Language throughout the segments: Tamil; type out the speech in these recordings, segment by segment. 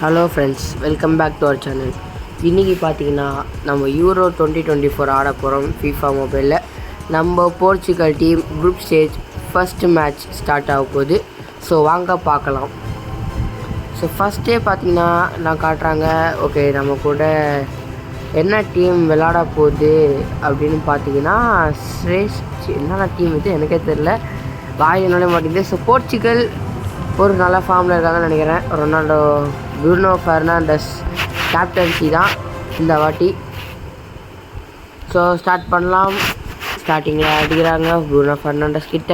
Hello friends, welcome back to our channel. இன்றைக்கி பார்த்தீங்கன்னா நம்ம யூரோ 2024 ஆட போகிறோம் ஃபீஃபா மொபைலில். நம்ம Portugal team group stage first match start ஆக போகுது. ஸோ வாங்க பார்க்கலாம். ஸோ ஃபஸ்ட்டே பார்த்தீங்கன்னா நான் காட்டுறாங்க. ஓகே, நம்ம கூட என்ன டீம் விளாட போகுது அப்படின்னு பார்த்தீங்கன்னா என்னென்ன டீம் இது எனக்கே தெரில, வாயினாலே மாட்டேங்குது. ஸோ போர்ச்சுகல் ஒரு நல்ல ஃபார்மில் இருக்காங்கன்னு நினைக்கிறேன். ரொனால்டோ, ப்ரூனோ ஃபெர்னாண்டஸ் கேப்டன்சி தான் இந்த வாட்டி. ஸோ ஸ்டார்ட் பண்ணலாம். ஸ்டார்டிங்கில் அடிக்கிறாங்க ப்ரூனோ ஃபெர்னாண்டஸ் கிட்ட.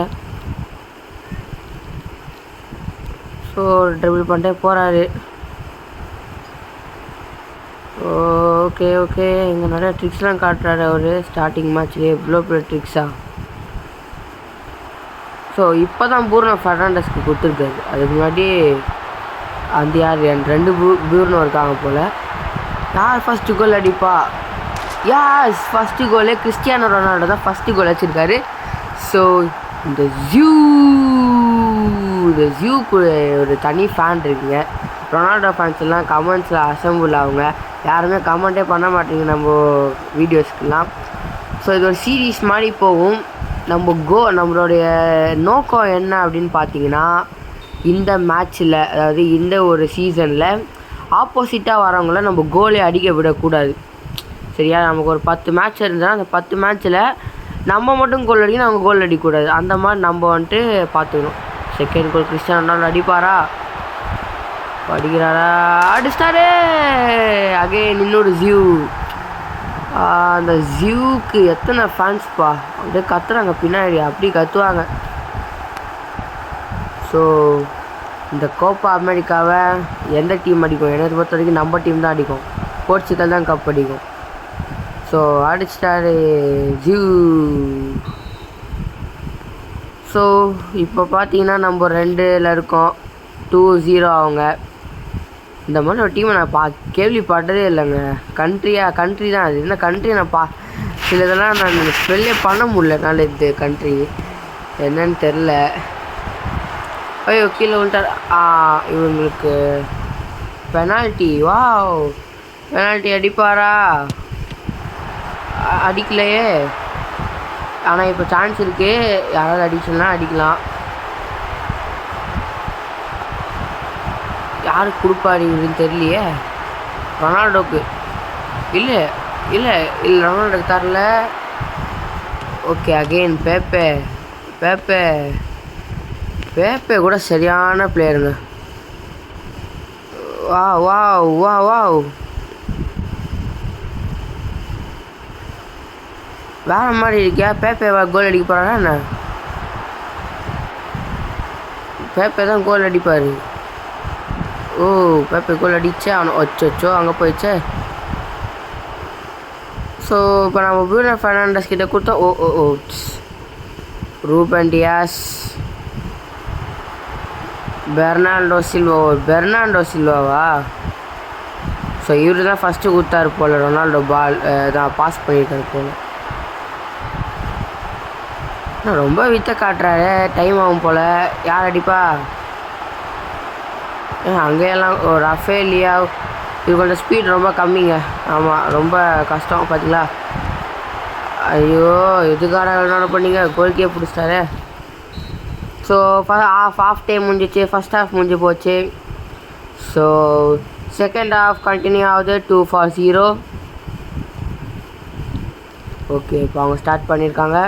ஸோ ட்ரிபிள் பண்ணிட்டே போகிறாரு. ஓகே ஓகே, இங்கே நிறைய ட்ரிக்ஸ்லாம் காட்டுறாரு அவர் ஸ்டார்டிங் மேட்ச்லேயே. இவ்வளோ பெரிய ட்ரிக்ஸாக. ஸோ இப்போ தான் ப்ரூனோ ஃபெர்னாண்டஸ்க்கு கொடுத்துருக்காரு. அதுக்கு முன்னாடி அந்த ரெண்டு ப்ரூனோ இருக்காங்க போல். யார் ஃபஸ்ட்டு கோல் அடிப்பா? யாஸ், ஃபஸ்ட்டு கோலே கிறிஸ்டியானோ ரொனால்டோ தான் ஃபஸ்ட்டு கோல் வச்சுருக்காரு. ஸோ இந்த ஜியூக்கு ஒரு தனி ஃபேன் இருக்குங்க. ரொனால்டோ ஃபேன்ஸ் எல்லாம் கமெண்ட்ஸில் அசம்பிள் ஆகுங்க. யாருமே கமெண்ட்டே பண்ண மாட்டேங்க நம்ம வீடியோஸ்க்கெலாம். ஸோ இது ஒரு சீரீஸ் மாதிரி போகும். நம்மளுடைய நோக்கம் என்ன அப்படின்னு பார்த்தீங்கன்னா, இந்த மேட்ச்சில், அதாவது இந்த ஒரு சீசனில் ஆப்போசிட்டாக வரவங்கள நம்ம கோலே அடிக்க விடக்கூடாது. சரியா? நமக்கு ஒரு 10 மேட்ச் இருந்தால் அந்த 10 மேட்ச்சில் நம்ம மட்டும் கோல் அடிக்கணும், அவங்க கோல் அடிக்கக்கூடாது. அந்த மாதிரி நம்ம வந்துட்டு பார்த்துக்கணும். செகண்ட் கோல் கிறிஸ்டியானோ ரொனால்டோ அடிப்பாரா? அடிக்கிறாரா? அடிச்சிட்டாரு. அகைன் இன்னொரு ஜியூ. அந்த ஜியூக்கு எத்தனை ஃபேன்ஸ்ப்பா, அப்படியே கத்துறாங்க பின்னாடி, அப்படி கத்துவாங்க. ஸோ இந்த கோப்பா அமெரிக்காவை எந்த டீம் அடிக்கும்? என்னை பொறுத்த வரைக்கும் நம்ம டீம் தான் அடிக்கும். போர்ச்சுகல் தான் கப் அடிக்கும். ஸோ அடிச்சிட்டாரு ஜியூ. ஸோ இப்போ பார்த்தீங்கன்னா நம்ம 2ல் இருக்கோம். 2-0 அவங்க. இந்த மாதிரி ஒரு டீமை நான் கேள்விப்பட்டதே இல்லைங்க. கண்ட்ரி தான் அது. என்ன கண்ட்ரி சில இதெல்லாம் நான் ஸ்பெல்லே பண்ண முடியலனால இது கண்ட்ரி என்னன்னு தெரில. ஐயோ, கீழே விட்டார். இவங்களுக்கு பெனால்ட்டி. வாவ், பெனால்ட்டி அடிப்பாரா? அடிக்கலையே. ஆனால் இப்போ சான்ஸ் இருக்குது. யாராவது அடிச்சுன்னா அடிக்கலாம். யாருக்கு கொடுப்பாரு இவருன்னு தெரியலையே. ரொனால்டோக்கு. இல்லை இல்லை இல்லை, ரொனால்டோக்கு தரல. ஓகே, அகெயின் பேப்பே கூட சரியான பிளேயருங்க. வா வா வா வா வேற மாதிரி இருக்கியா? பேப்பே கோல் அடிக்க போகிறாரா என்ன? பேப்பே தான் கோல் அடிப்பார். ஓ, பேப்பே கோல் அடிச்சே அவனை. வச்சோ அங்கே போயிடுச்சே. ஸோ இப்போ நம்ம ப்ரூனோ ஃபெர்னாண்டஸ் கிட்ட கொடுத்தோம். ஓ ரூபன் டியாஸ், பெர்னாண்டோ சில்வாவா? ஸோ இவரு தான் ஃபஸ்ட்டு கொடுத்தாரு போல். ரொனால்டோ பால் தான் பாஸ் பண்ணிட்டாரு போல். ரொம்ப வித்த காட்டுறாரு. டைம் ஆகும் போல். யார் அடிப்பா? அங்கேயெல்லாம் ரஃபேலியா. இது கொஞ்சம் ஸ்பீட் ரொம்ப கம்மிங்க. ஆமாம், ரொம்ப கஷ்டம். பார்த்தீங்களா? ஐயோ, எதுக்காக என்ன பண்ணீங்க? கோல்கே பிடிச்சிட்டாரு. ஸோ ஹாஃப் டைம் முடிஞ்சிச்சு. ஃபஸ்ட் ஹாஃப் முடிஞ்சு போச்சு. ஸோ செகண்ட் ஹாஃப் கண்டினியூ ஆகுது. 2-0. ஓகே, இப்போ அவங்க ஸ்டார்ட் பண்ணியிருக்காங்க.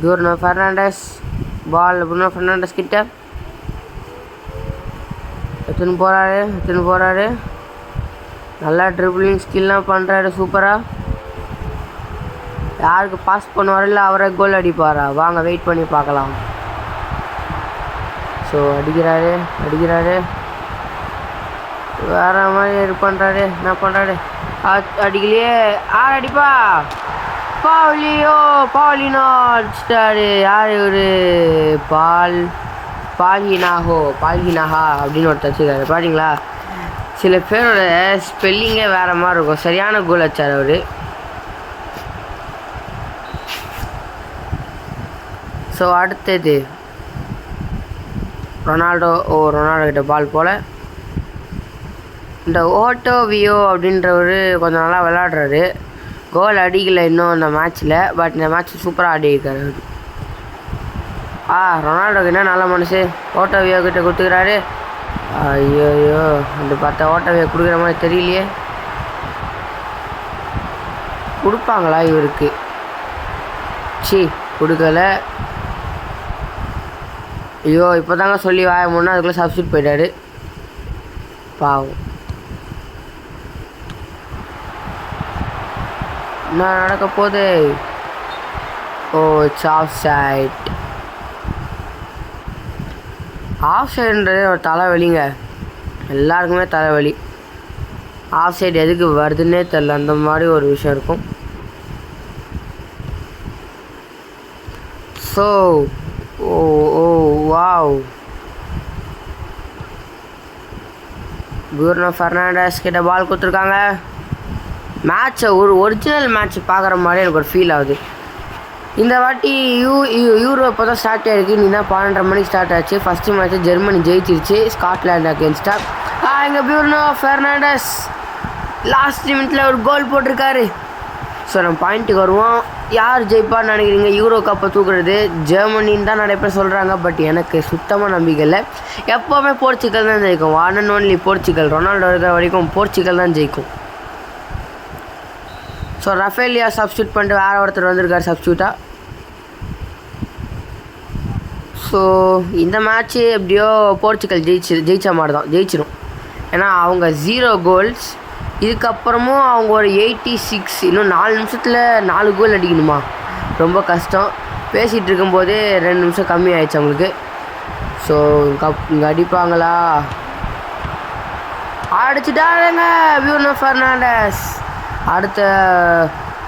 ப்ரூனோ ஃபெர்னாண்டஸ் பால். ப்ரூனோ ஃபெர்னாண்டஸ் கிட்ட எடுத்துன்னு போகிறாரு. நல்லா ட்ரிபிளிங் ஸ்கில்லாம் பண்ணுறாரு சூப்பராக. யாருக்கு பாஸ் பண்ணுவார் இல்லை அவரை கோல் அடிப்பாரா? வாங்க வெயிட் பண்ணி பார்க்கலாம். ஸோ அடிக்கிறாரு. வேறு மாதிரி இது பண்ணுறாரு. என்ன பண்ணுறாரு? அடிக்கலையே. யார் அடிப்பா? பாலினோ அடிச்சிட்டாரு. யார் இவர்? பால்ஹினாஹா அப்படின்னு ஒருத்தர் வச்சுருக்காரு. பார்த்தீங்களா? சில பேரோட ஸ்பெல்லிங்கே வேறு மாதிரி இருக்கும். சரியான கோல் வச்சார் அவர். ஸோ அடுத்தது ரொனால்டோ கிட்ட பால் போல். இந்த ஓட்டோவியோ அப்படின்றவர் கொஞ்சம் நல்லா விளையாடுறாரு. கோல் அடிக்கலை இன்னும் இந்த மேட்ச்சில், பட் இந்த மேட்ச் சூப்பராக ஆடியிருக்காரு. ரொனால்டோக்கு என்ன நல்ல மனசு, ஓட்டோவியோ கிட்ட கொடுத்துக்கிறாரு. ஐயோ அந்த பார்த்தா ஓட்டோவியோ கொடுக்குற மாதிரி தெரியலையே. கொடுப்பாங்களா இவருக்கு? கொடுக்கல. ஐயோ இப்போ தாங்க சொல்லி முன்னா அதுக்குள்ளே சப்ஸ்டியூட் போயிட்டாரு, பாவம். என்ன நடக்க போகுது? It's off side. ஆஃப் சைடுன்றது ஒரு தலைவலிங்க, எல்லாருக்குமே தலைவலி. ஆஃப் சைடு எதுக்கு வருதுன்னே தெரில, அந்த மாதிரி ஒரு விஷயம் இருக்கும். ஸோ வாவ், ப்ரூனோ ஃபெர்னாண்டஸ் கிட்ட பால் கொடுத்துருக்காங்க. மேட்சை ஒரு ஒரிஜினல் மேட்ச் பார்க்குற மாதிரி எனக்கு ஒரு ஃபீல் ஆகுது. இந்த வாட்டி யூரோ இப்போ தான் ஸ்டார்ட் ஆகிருக்கு. நீ தான் 12:30 மணிக்கு ஸ்டார்ட் ஆச்சு. ஃபஸ்ட்டு மேட்ச்சு ஜெர்மனி ஜெயிச்சிருச்சு ஸ்காட்லாண்ட் அகேன்ஸ்டாக. இங்கே ப்ரூனோ ஃபெர்னாண்டஸ் லாஸ்ட் மினிட்ல ஒரு கோல் போட்டிருக்காரு. ஸோ நம்ம பாயிண்ட்டுக்கு வருவோம். யார் ஜெயிப்பான்னு நினைக்கிறீங்க? யூரோ கப்பை தூக்குறது ஜெர்மனின்னு தான் நிறைய பேர் சொல்கிறாங்க, பட் எனக்கு சுத்தமாக நம்பிக்கை இல்லை. எப்போவுமே போர்ச்சுகல் தான் ஜெயிக்கும். One and only Portugal. Ronaldo இருக்கிற வரைக்கும் போர்ச்சுகல் தான் ஜெயிக்கும். ஸோ ரஃபேலியா சப்ஸ்டியூட் பண்ணிட்டு வேறு ஒருத்தர் வந்திருக்கார் சப்ஸ்டியூட்டாக. ஸோ இந்த மேட்ச்சு எப்படியோ போர்ச்சுகல் ஜெயிச்ச மாதிரி தான், ஜெயிச்சிடும். ஏன்னா அவங்க 0 கோல்ஸ். இதுக்கப்புறமும் அவங்க ஒரு 86, இன்னும் 4 நிமிஷத்தில் 4 கோல் அடிக்கணுமா? ரொம்ப கஷ்டம். பேசிகிட்டு இருக்கும்போதே 2 நிமிஷம் கம்மி ஆயிடுச்சு அவங்களுக்கு. ஸோ இங்கே அடிப்பாங்களா? அடிச்சுட்டாருங்க ப்ரூனோ ஃபெர்னாண்டஸ். அடுத்த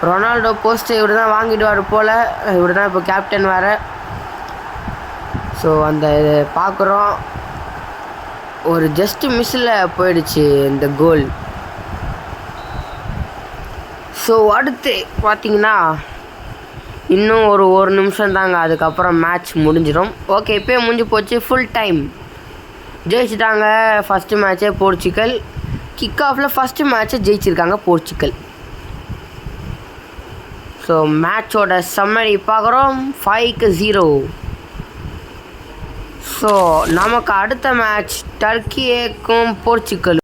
ரொனால்டோ போஸ்ட்டு இவர் தான் வாங்கிடுவார் போல். இவர் தான் இப்போ கேப்டன் வேறு. ஸோ அந்த பார்க்குறோம், ஒரு ஜஸ்ட்டு மிஸ்ஸில் போயிடுச்சு இந்த கோல். ஸோ அடுத்து பார்த்தீங்கன்னா இன்னும் ஒரு நிமிஷம் தாங்க, அதுக்கப்புறம் மேட்ச் முடிஞ்சிடும். ஓகே, இப்போயே முடிஞ்சு போச்சு. ஃபுல் டைம் ஜெயிச்சிட்டாங்க. ஃபஸ்ட்டு மேட்ச்சே போர்ச்சுகல். கிக் ஆஃபில் ஃபஸ்ட்டு மேட்ச்சை ஜெயிச்சிருக்காங்க போர்ச்சுகல். ஸோ மேட்சோட சம்மரி பார்க்குறோம். 5-0. ஸோ நமக்கு அடுத்த மேட்ச் டர்க்கியேக்கும் போர்ச்சுகல்.